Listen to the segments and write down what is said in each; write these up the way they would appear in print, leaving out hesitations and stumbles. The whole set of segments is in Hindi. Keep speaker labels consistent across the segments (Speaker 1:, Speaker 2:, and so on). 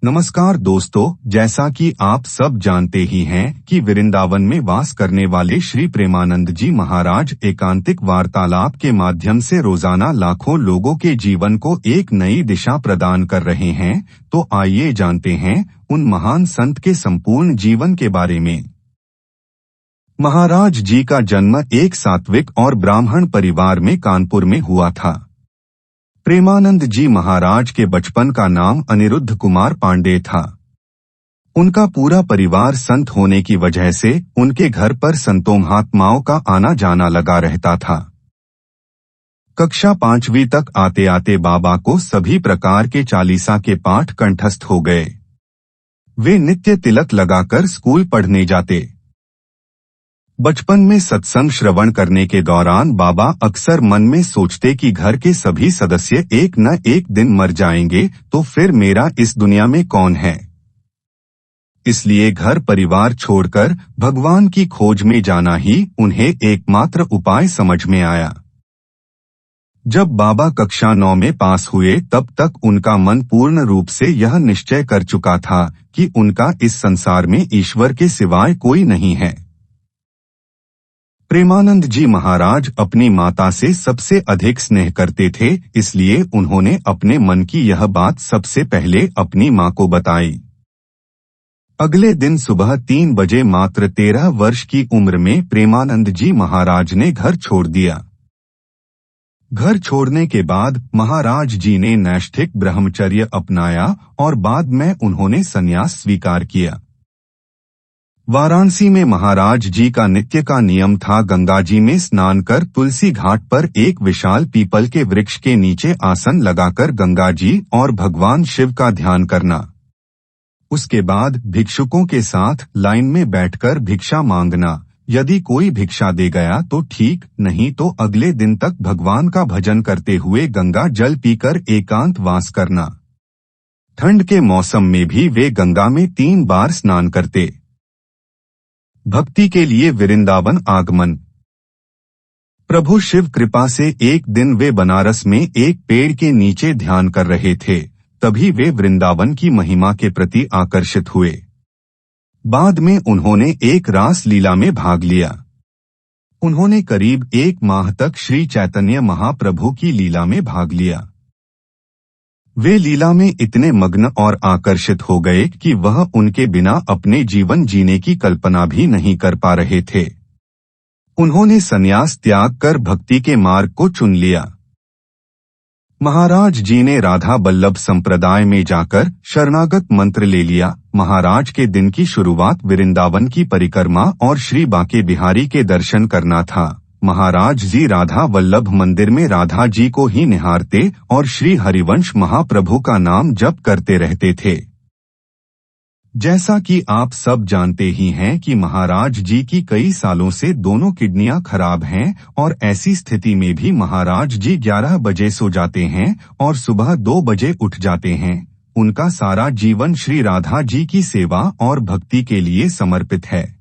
Speaker 1: नमस्कार दोस्तों, जैसा कि आप सब जानते ही हैं कि वृंदावन में वास करने वाले श्री प्रेमानंद जी महाराज एकांतिक वार्तालाप के माध्यम से रोजाना लाखों लोगों के जीवन को एक नई दिशा प्रदान कर रहे हैं। तो आइए जानते हैं उन महान संत के संपूर्ण जीवन के बारे में। महाराज जी का जन्म एक सात्विक और ब्राह्मण परिवार में कानपुर में हुआ था। प्रेमानंद जी महाराज के बचपन का नाम अनिरुद्ध कुमार पांडे था। उनका पूरा परिवार संत होने की वजह से उनके घर पर संतों महात्माओं का आना जाना लगा रहता था। कक्षा 5वीं तक आते आते बाबा को सभी प्रकार के चालीसा के पाठ कंठस्थ हो गए। वे नित्य तिलक लगाकर स्कूल पढ़ने जाते। बचपन में सत्संग श्रवण करने के दौरान बाबा अक्सर मन में सोचते कि घर के सभी सदस्य एक न एक दिन मर जाएंगे, तो फिर मेरा इस दुनिया में कौन है। इसलिए घर परिवार छोड़कर भगवान की खोज में जाना ही उन्हें एकमात्र उपाय समझ में आया। जब बाबा कक्षा 9 में पास हुए तब तक उनका मन पूर्ण रूप से यह निश्चय कर चुका था कि उनका इस संसार में ईश्वर के सिवाय कोई नहीं है। प्रेमानंद जी महाराज अपनी माता से सबसे अधिक स्नेह करते थे, इसलिए उन्होंने अपने मन की यह बात सबसे पहले अपनी मां को बताई। अगले दिन सुबह 3 बजे मात्र 13 वर्ष की उम्र में प्रेमानंद जी महाराज ने घर छोड़ दिया। घर छोड़ने के बाद महाराज जी ने नैष्ठिक ब्रह्मचर्य अपनाया और बाद में उन्होंने संन्यास स्वीकार किया। वाराणसी में महाराज जी का नित्य का नियम था गंगा जी में स्नान कर तुलसी घाट पर एक विशाल पीपल के वृक्ष के नीचे आसन लगाकर गंगा जी और भगवान शिव का ध्यान करना। उसके बाद भिक्षुकों के साथ लाइन में बैठकर भिक्षा मांगना। यदि कोई भिक्षा दे गया तो ठीक, नहीं तो अगले दिन तक भगवान का भजन करते हुए गंगा जल पीकर एकांत वास करना। ठंड के मौसम में भी वे गंगा में 3 बार स्नान करते। भक्ति के लिए वृंदावन आगमन। प्रभु शिव कृपा से एक दिन वे बनारस में एक पेड़ के नीचे ध्यान कर रहे थे, तभी वे वृंदावन की महिमा के प्रति आकर्षित हुए। बाद में उन्होंने एक रास लीला में भाग लिया। उन्होंने करीब 1 माह तक श्री चैतन्य महाप्रभु की लीला में भाग लिया। वे लीला में इतने मग्न और आकर्षित हो गए कि वह उनके बिना अपने जीवन जीने की कल्पना भी नहीं कर पा रहे थे। उन्होंने संन्यास त्याग कर भक्ति के मार्ग को चुन लिया। महाराज जी ने राधा बल्लभ संप्रदाय में जाकर शरणागत मंत्र ले लिया। महाराज के दिन की शुरुआत वृंदावन की परिक्रमा और श्री बांके बिहारी के दर्शन करना था। महाराज जी राधा वल्लभ मंदिर में राधा जी को ही निहारते और श्री हरिवंश महाप्रभु का नाम जप करते रहते थे। जैसा कि आप सब जानते ही हैं कि महाराज जी की कई सालों से दोनों किडनियां खराब हैं और ऐसी स्थिति में भी महाराज जी 11 बजे सो जाते हैं और सुबह 2 बजे उठ जाते हैं। उनका सारा जीवन श्री राधा जी की सेवा और भक्ति के लिए समर्पित है।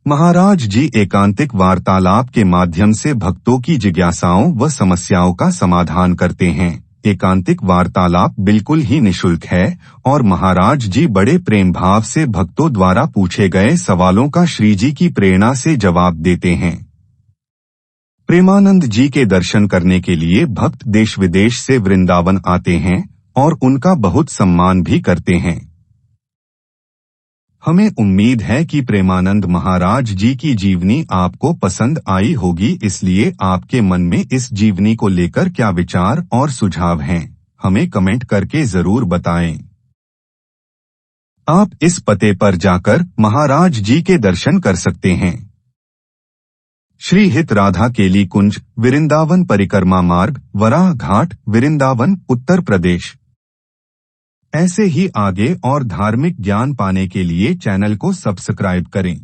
Speaker 1: महाराज जी एकांतिक वार्तालाप के माध्यम से भक्तों की जिज्ञासाओं व समस्याओं का समाधान करते हैं। एकांतिक वार्तालाप बिल्कुल ही निशुल्क है और महाराज जी बड़े प्रेम भाव से भक्तों द्वारा पूछे गए सवालों का श्री जी की प्रेरणा से जवाब देते हैं। प्रेमानंद जी के दर्शन करने के लिए भक्त देश विदेश से वृंदावन आते हैं और उनका बहुत सम्मान भी करते हैं। हमें उम्मीद है कि प्रेमानंद महाराज जी की जीवनी आपको पसंद आई होगी, इसलिए आपके मन में इस जीवनी को लेकर क्या विचार और सुझाव हैं, हमें कमेंट करके जरूर बताएं। आप इस पते पर जाकर महाराज जी के दर्शन कर सकते हैं। श्री हित राधा केली कुंज, वृंदावन परिक्रमा मार्ग, वराह घाट, वृंदावन, उत्तर प्रदेश। ऐसे ही आगे और धार्मिक ज्ञान पाने के लिए चैनल को सब्सक्राइब करें।